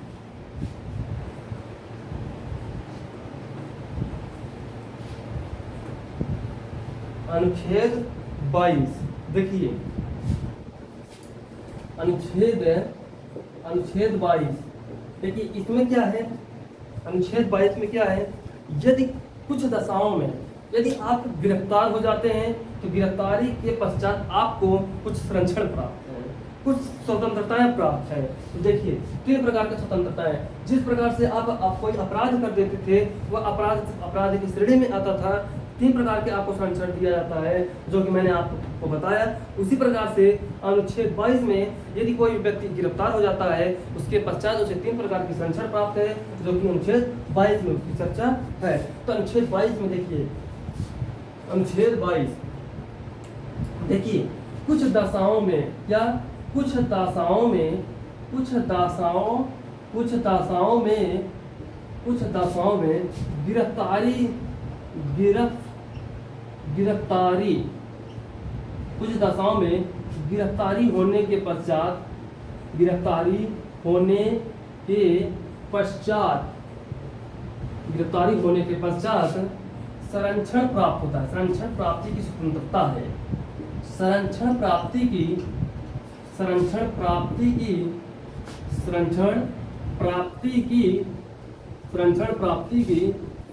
अनुच्छेद 22 देखिए, अनुच्छेद 22 देखिए, इसमें क्या है, अनुच्छेद 22 में क्या है, यदि कुछ दशाओं में यदि आप गिरफ्तार हो जाते हैं तो गिरफ्तारी के पश्चात आपको कुछ संरक्षण प्राप्त है, कुछ स्वतंत्रताएं प्राप्त है। तो देखिए, 3 प्रकार की स्वतंत्रताएं। जिस प्रकार से आप कोई अपराध कर देते थे, वह अपराध की श्रेणी में आता था, 3 प्रकार के आपको संरक्षण दिया जाता है, जो कि मैंने आपको बताया। उसी प्रकार से अनुच्छेद 22 में यदि कोई व्यक्ति गिरफ्तार हो जाता है, उसके पश्चात उसे 3 प्रकार की संरक्षण प्राप्त है, जो कि अनुच्छेद 22 में उसकी चर्चा है। तो अनुच्छेद 22 में देखिए, अनुच्छेद 22 देखिए, कुछ दशाओं में या कुछ दशाओं में गिरफ्तारी कुछ दशाओं में गिरफ्तारी होने के पश्चात संरक्षण प्राप्त होता है। संरक्षण प्राप्ति की स्वतंत्रता है। संरक्षण प्राप्ति की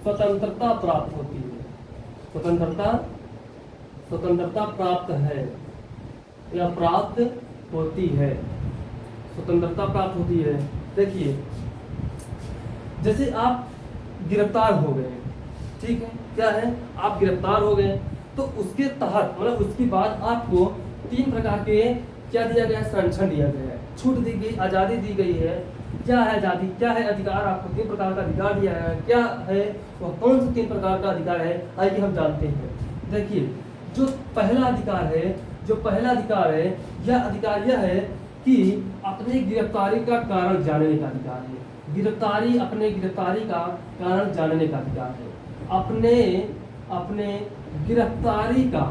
स्वतंत्रता प्राप्त होती है। स्वतंत्रता प्राप्त है या प्राप्त होती है, स्वतंत्रता प्राप्त होती है। देखिए, जैसे आप गिरफ्तार हो गए, ठीक है, क्या है, आप गिरफ्तार हो गए, तो उसके तहत मतलब उसके बाद आपको 3 प्रकार के क्या दिया गया है, संरक्षण दिया गया है, छूट दी गई, आज़ादी दी गई है। क्या है आज़ादी, क्या है अधिकार, आपको 3 प्रकार का अधिकार दिया है, क्या है वह कौन से 3 प्रकार का अधिकार है, आइए हम जानते हैं। देखिए, जो पहला अधिकार है, यह अधिकार यह है कि अपनी गिरफ्तारी का कारण जानने का अधिकार है। अपने गिरफ्तारी का कारण जानने का अधिकार है। अपने गिरफ्तारी का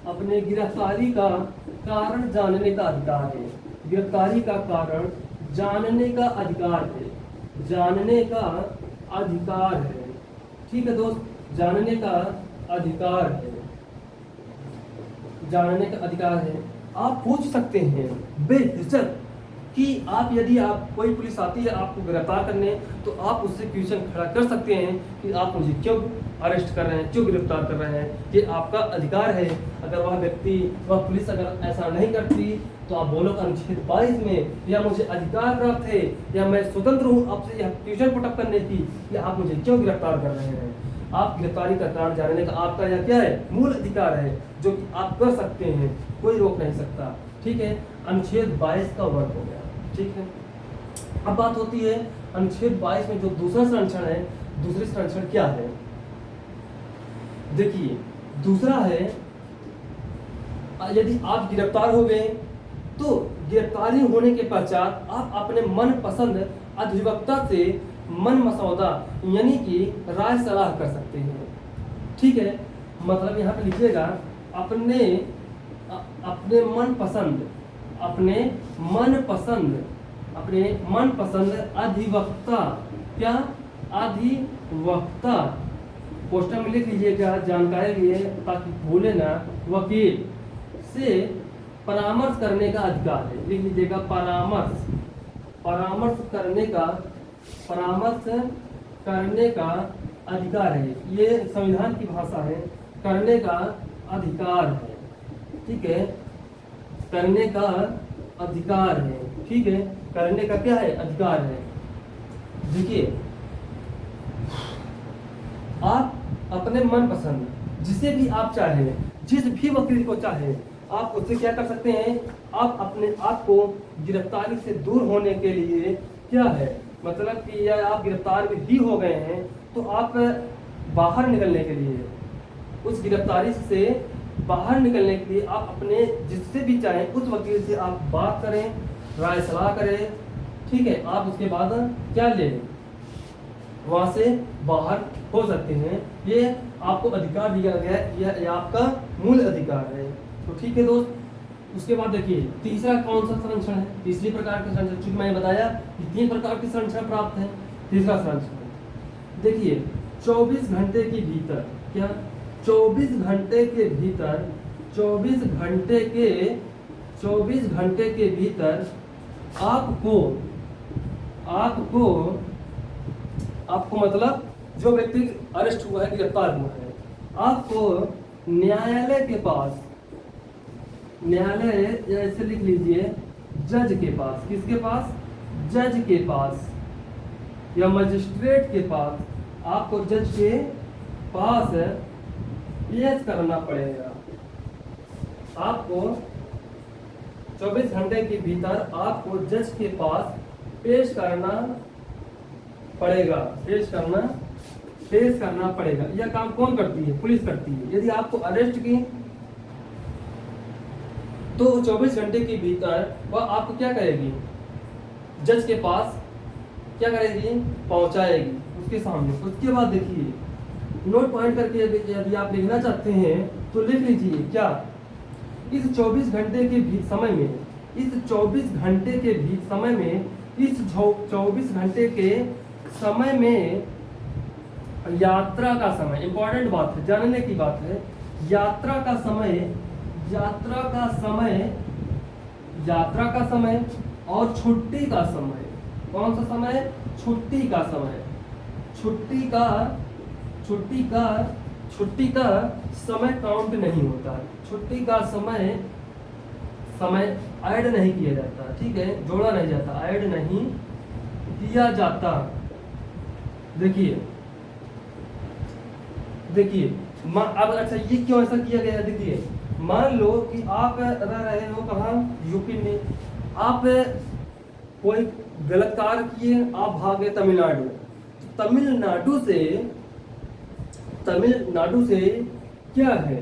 अपने गिरफ्तारी का कारण जानने का अधिकार है। गिरफ्तारी का कारण जानने का अधिकार है। ठीक है दोस्त, जानने का अधिकार है। आप पूछ सकते हैं बेहिचक कि यदि कोई पुलिस आती है आपको गिरफ्तार करने, तो आप उससे क्वेश्चन खड़ा कर सकते हैं कि आप मुझे क्यों अरेस्ट कर रहे हैं, क्यों गिरफ्तार कर रहे हैं, ये आपका अधिकार है। अगर वह पुलिस अगर ऐसा नहीं करती, तो आप बोलो अनुच्छेद 22 में या मुझे अधिकार प्राप्त है या मैं स्वतंत्र हूँ आपसे यह क्वेश्चन पुटअप करने की कि आप मुझे क्यों गिरफ्तार कर रहे हैं। आप गिरफ्तारी का कारण जानने का आपका यह क्या है, मूल अधिकार है, जो कि आप कर सकते हैं, कोई रोक नहीं सकता, ठीक है। अनुच्छेद 22 का वर्ग हो गया, ठीक है। अब बात होती है अनुच्छेद 22 में जो दूसरा संरक्षण है, दूसरी संरक्षण क्या है। देखिए, दूसरा है यदि आप गिरफ्तार हो गए, तो गिरफ्तारी होने के पश्चात आप अपने मन पसंद अधिवक्ता से मन मसौदा यानी कि राय सलाह कर सकते हैं, ठीक है। मतलब यहाँ पे लिखिएगा अपने मन पसंद अधिवक्ता, क्या अधिवक्ता, पोस्टर में लिख लीजिएगा जानकारी लिए ताकि भूले ना, वकील से परामर्श करने का अधिकार है। लिख लीजिएगा परामर्श करने का अधिकार है। ये संविधान की भाषा है, करने का अधिकार है, ठीक है, करने का अधिकार है, ठीक है, करने का क्या है, अधिकार है। देखिए, आप अपने मन पसंद जिसे भी आप चाहे, जिस भी वकील को चाहे, आप उससे क्या कर सकते हैं, आप अपने आप को गिरफ्तारी से दूर होने के लिए क्या है, मतलब कि या आप गिरफ्तार भी हो गए हैं, तो आप बाहर निकलने के लिए, उस गिरफ्तारी से बाहर निकलने के लिए आप अपने जिससे भी चाहें उस वकील से आप बात करें, राय सलाह करें, ठीक है। आप उसके बाद क्या लें, वहां से बाहर हो सकते हैं। ये आपको अधिकार दिया गया है, यह आपका मूल अधिकार है। तो ठीक है दोस्त, उसके बाद देखिए तीसरा कौन सा संरक्षण है, तीसरी प्रकार के संरक्षण, चूंकि मैंने बताया कि 3 प्रकार के संरक्षण प्राप्त है। तीसरा संरक्षण देखिए, 24 घंटे के भीतर, क्या 24 घंटे के भीतर, 24 घंटे के भीतर आपको मतलब जो व्यक्ति अरेस्ट हुआ है, गिरफ्तार हुआ है, आपको न्यायालय के पास, न्यायालय ऐसे लिख लीजिए जज के पास, किसके पास, जज के पास या मजिस्ट्रेट के पास, आपको जज के पास पेश करना पड़ेगा। आपको 24 घंटे के भीतर आपको जज के पास पेश करना पड़ेगा। यह काम कौन करती है, पुलिस करती है। यदि आपको अरेस्ट की तो 24 घंटे के भीतर वह आपको क्या करेगी, जज के पास क्या करेगी, पहुंचाएगी उसके सामने। उसके बाद देखिए, नोट पॉइंट करके यदि आप लिखना चाहते हैं तो लिख लीजिए, क्या इस 24 घंटे के समय में, इस 24 घंटे के समय में, इस 24 घंटे के समय में यात्रा का समय, इंपॉर्टेंट बात है, जानने की बात है, यात्रा का समय और छुट्टी का समय। कौन सा समय, छुट्टी का समय। छुट्टी का समय काउंट नहीं होता, छुट्टी का समय ऐड नहीं किया जाता, ठीक है, जोड़ा नहीं जाता, ऐड नहीं किया जाता। देखिए देखिए अब अच्छा ये क्यों ऐसा किया गया है? देखिए मान लो कि आप रह रहे हो कहाँ, यूपी में, आप कोई गलत कार्य किए, आप भागे तमिलनाडु। तमिलनाडु से तमिलनाडु से क्या है,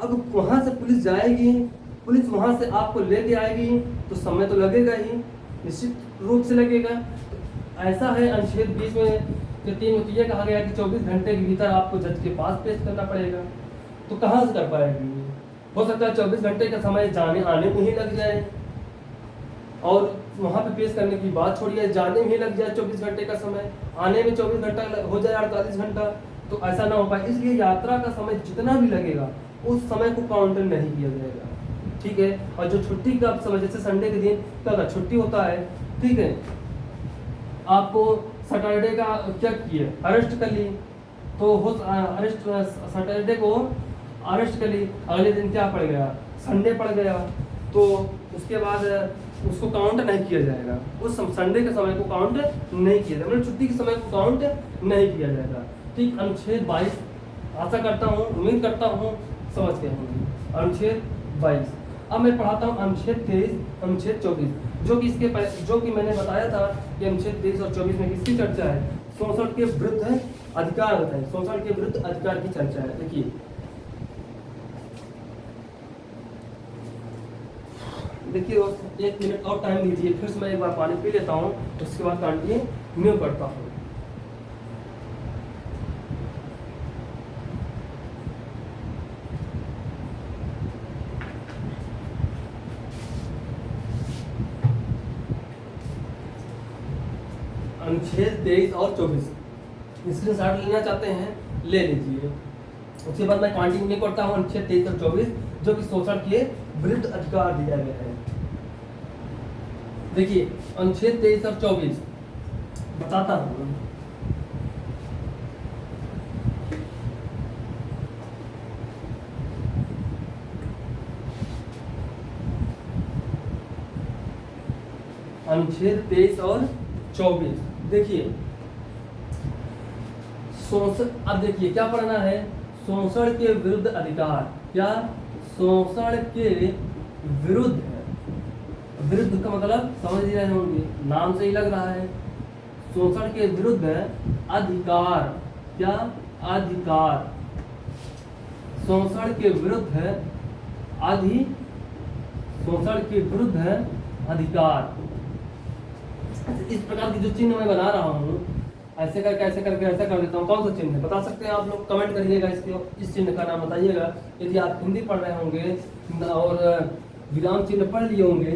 अब वहां से पुलिस जाएगी, पुलिस वहां से आपको लेके आएगी, तो समय तो लगेगा ही, निश्चित रूप से लगेगा। तो ऐसा है अनुच्छेद 20 में जो 3 में तो ये कहा गया है कि 24 घंटे के भीतर आपको जज के पास पेश करना पड़ेगा। तो कहाँ से कर पाएगी? हो सकता है 24 घंटे का समय जाने आने में ही लग जाए, और वहां पे पेश करने की बात छोड़िए, जाने में ही लग जाए 24 घंटे का समय, आने में 24 घंटा हो जाए 48 घंटा, तो ऐसा ना हो पाए। इसलिए यात्रा का समय जितना भी लगेगा उस समय को काउंट नहीं किया जाएगा, ठीक है। और जो छुट्टी का समय, जैसे संडे के दिन क्या छुट्टी होता है, ठीक है, आपको सैटरडे का क्या किए, अरेस्ट कर ली, तो हो अरेस्ट सैटरडे को अरेस्ट कर ली, अगले दिन क्या पड़ गया, संडे पड़ गया, तो उसके बाद उसको काउंट नहीं किया जाएगा, उस संडे के समय को काउंट नहीं किया जाएगा, मतलब छुट्टी के समय को काउंट नहीं किया जाएगा, ठीक। अनुच्छेद 22, आशा करता हूँ, उम्मीद करता हूँ समझ गए होंगे। अनुच्छेद 22। अब मैं पढ़ाता हूँ अनुच्छेद 23, अनुच्छेद 24, जो कि मैंने बताया था कि अनुच्छेद 23 और 24 में किसकी चर्चा है, शोषण के विरुद्ध अधिकार होता है, शोषण के विरुद्ध अधिकार की चर्चा है। देखिए देखिए 1 मिनट और टाइम दीजिए, फिर से मैं एक बार पानी पी लेता हूँ, उसके बाद कंटिन्यू करता हूँ। अनुच्छेद 23 और 24 इसलिए शॉर्ट लेना चाहते हैं ले लीजिए, उसके बाद मैं कंटिन्यू करता हूँ। अनुच्छेद 23 और 24 जो कि शोषण के विरुद्ध अधिकार दिया गया है। देखिए अनुच्छेद 23 और 24 बताता हूँ। अनुच्छेद 23 और 24 देखिए शोषण, अब देखिए क्या पढ़ना है, शोषण के विरुद्ध अधिकार, क्या शोषण के विरुद्ध है, विरुद्ध का मतलब समझ रहे होंगे, नाम से ही लग रहा है, शोषण के विरुद्ध अधिकार, क्या अधिकार, शोषण के विरुद्ध है शोषण के विरुद्ध है अधिकार। इस प्रकार की जो चिन्ह मैं बना रहा हूँ, ऐसे करके ऐसा कर देता हूँ, कौन सा चिन्ह है बता सकते हैं आप लोग, कमेंट करिएगा, इस चिन्ह का नाम बताइएगा। यदि आप हिंदी पढ़ रहे होंगे और विराम चिन्ह पढ़ लिए होंगे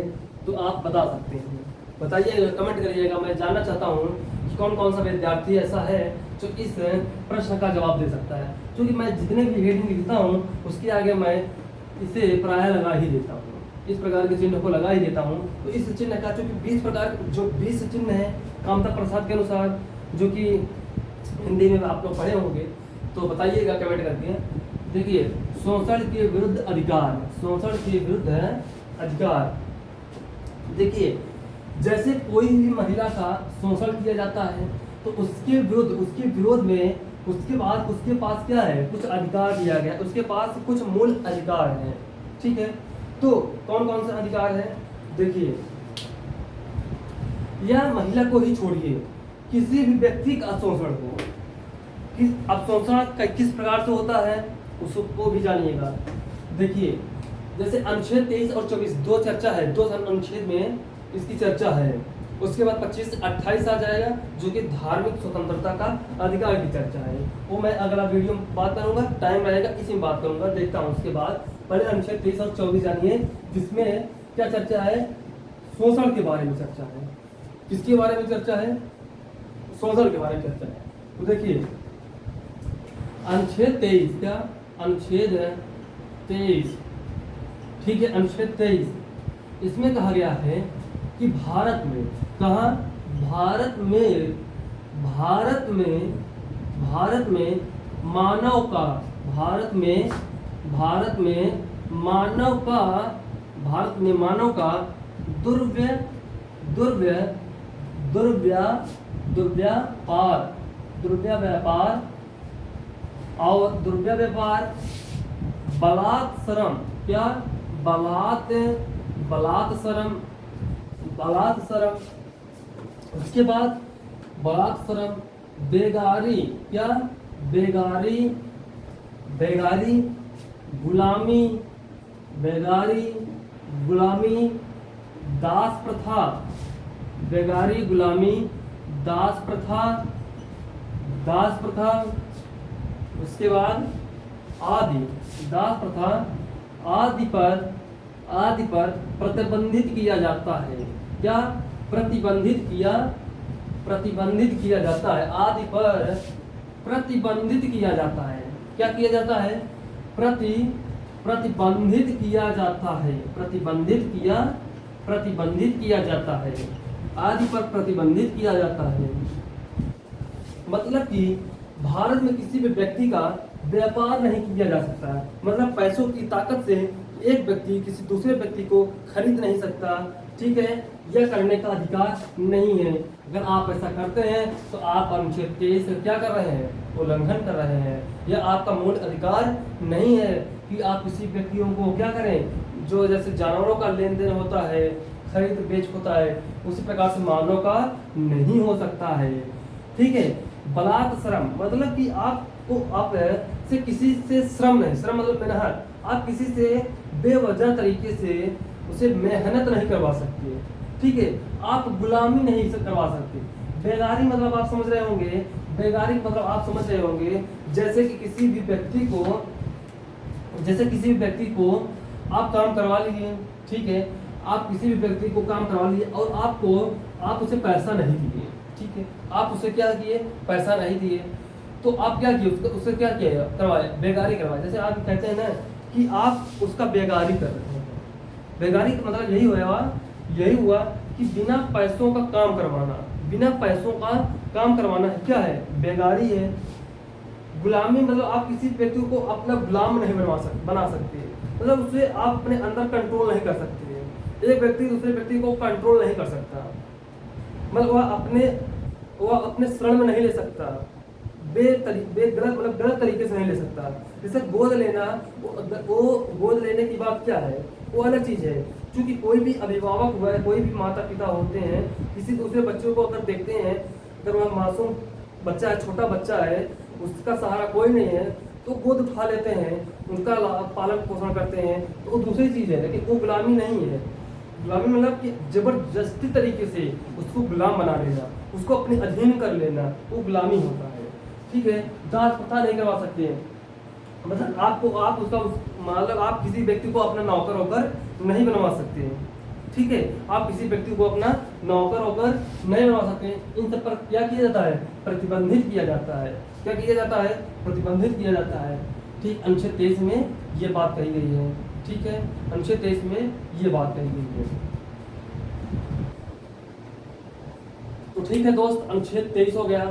तो आप बता सकते हैं, बताइएगा, कमेंट करिएगा। मैं जानना चाहता हूँ कि कौन कौन सा विद्यार्थी ऐसा है जो इस प्रश्न का जवाब दे सकता है, क्योंकि मैं जितने भी हेडिंग लिखता हूँ उसके आगे मैं इसे प्राय लगा ही देता हूँ, इस प्रकार के चिन्ह को लगा ही देता हूँ। तो इस चिन्ह का चूंकि 20 प्रकार जो 20 चिन्ह है कामता प्रसाद के अनुसार, जो कि हिंदी में आप लोग पढ़े होंगे, तो बताइएगा कमेंट करके। देखिए शोषण के विरुद्ध अधिकार, शोषण के विरुद्ध अधिकार। देखिए जैसे कोई भी महिला का शोषण किया जाता है तो उसके विरोध में उसके पास क्या है, कुछ अधिकार दिया गया, उसके पास कुछ मूल अधिकार है, ठीक है। तो कौन कौन से अधिकार है, देखिए यह महिला को ही छोड़िए, किसी भी व्यक्ति का शोषण हो, अब शोषण किस प्रकार से होता है उसको भी जानिएगा। देखिए जैसे अनुच्छेद 23 और 24 दो चर्चा है, दो अनुच्छेद में इसकी चर्चा है, उसके बाद 25 से 28 आ जाएगा जो कि धार्मिक स्वतंत्रता का अधिकार की चर्चा है, वो मैं अगला वीडियो में बात करूंगा, टाइम रहेगा इसी में बात करूंगा, देखता हूँ। उसके बाद पहले अनुच्छेद 23 और 24 जानिए, जिसमें क्या चर्चा है, शोषण के बारे में चर्चा है। किसके बारे में चर्चा है, शोषण के बारे में चर्चा है। तो देखिए अनुच्छेद 23, क्या अनुच्छेद 23, ठीक है, अनुच्छेद 23 इसमें कहा गया है कि भारत में, कहाँ, भारत में मानव का, भारत में मानव का दुर्व्यापार, दुर्व्यापार और दुर्व्यापार, बलात्सरम, क्या बलात्सरम, उसके बाद बलात्सरम, बेगारी, क्या बेगारी, गुलामी, दास प्रथा, बेगारी, गुलामी, दास प्रथा, उसके बाद आदि, दास प्रथा आदि पर प्रतिबंधित किया जाता है, क्या प्रतिबंधित किया जाता है, आदि पर प्रतिबंधित किया जाता है, क्या किया जाता है, प्रतिबंधित किया जाता है, आदि पर प्रतिबंधित किया जाता है। मतलब कि भारत में किसी भी व्यक्ति का व्यापार नहीं किया जा सकता है, मतलब पैसों की ताकत से एक व्यक्ति किसी दूसरे व्यक्ति को खरीद नहीं सकता, ठीक है, यह करने का अधिकार नहीं है। अगर आप ऐसा करते हैं तो आप अनुच्छेद 23 क्या कर रहे हैं, उल्लंघन कर रहे हैं। यह आपका मूल अधिकार नहीं है कि आप किसी व्यक्तियों को क्या करें, जो जैसे जानवरों का लेन देन होता है, खरीद बेच होता है, उसी प्रकार से मानव का नहीं हो सकता है, ठीक है। बलात्सरम मतलब कि आप से किसी से श्रम नहीं, श्रम मतलब मेहनत, आप किसी से बेवजह तरीके से उसे मेहनत नहीं करवा सकते, ठीक है। आप गुलामी नहीं करवा सकते। बेगारी मतलब आप समझ रहे होंगे, जैसे कि किसी भी व्यक्ति को आप काम करवा लीजिए, ठीक है, आप किसी भी व्यक्ति को काम करवा लीजिए और आप उसे पैसा नहीं दिए, ठीक है, आप उसे क्या किए, पैसा नहीं दिए, तो आप क्या किए, उससे क्या किया, करवाए, बेगारी करवाए। जैसे आप कहते हैं ना कि आप उसका बेगारी कर रहे हैं। बेगारी का मतलब यही हुआ कि बिना पैसों का काम करवाना है, क्या है, बेगारी है। गुलामी मतलब आप किसी व्यक्ति को अपना गुलाम नहीं बना सकते, मतलब उसे आप अपने अंदर कंट्रोल नहीं कर सकते। एक व्यक्ति दूसरे व्यक्ति को कंट्रोल नहीं कर सकता, मतलब वह अपने शरण में नहीं ले सकता, गलत तरीके से नहीं ले सकता। जैसे गोद लेना, वो गोद लेने की बात क्या है, वो अलग चीज है। क्योंकि कोई भी अभिभावक हुआ है, कोई भी माता पिता होते हैं, किसी दूसरे बच्चों को अगर देखते हैं, अगर वह मासूम बच्चा है, छोटा बच्चा है, उसका सहारा कोई नहीं है, तो गोद उठा लेते हैं, उनका पालन पोषण करते हैं, तो वो दूसरी चीज है, लेकिन वो गुलामी नहीं है। गुलामी मतलब कि जबरदस्ती तरीके से उसको गुलाम बना लेना, उसको अपने अधीन कर लेना, वो गुलामी होता है, ठीक है। दास प्रथा नहीं करवा सकते हैं, मतलब आप किसी व्यक्ति को अपना नौकर होकर नहीं बनवा सकते हैं, ठीक है, आप किसी व्यक्ति को अपना नौकर होकर नहीं बनवा सकते हैं। इन सब पर क्या किया जाता है, प्रतिबंधित किया जाता है, क्या किया जाता है, प्रतिबंधित किया जाता है, ठीक। अनुच्छेद 23 में ये बात कही गई है, ठीक है, अनुच्छेद 23 में ये बात कही गई है। तो ठीक है दोस्त, अनुच्छेद 23 हो गया।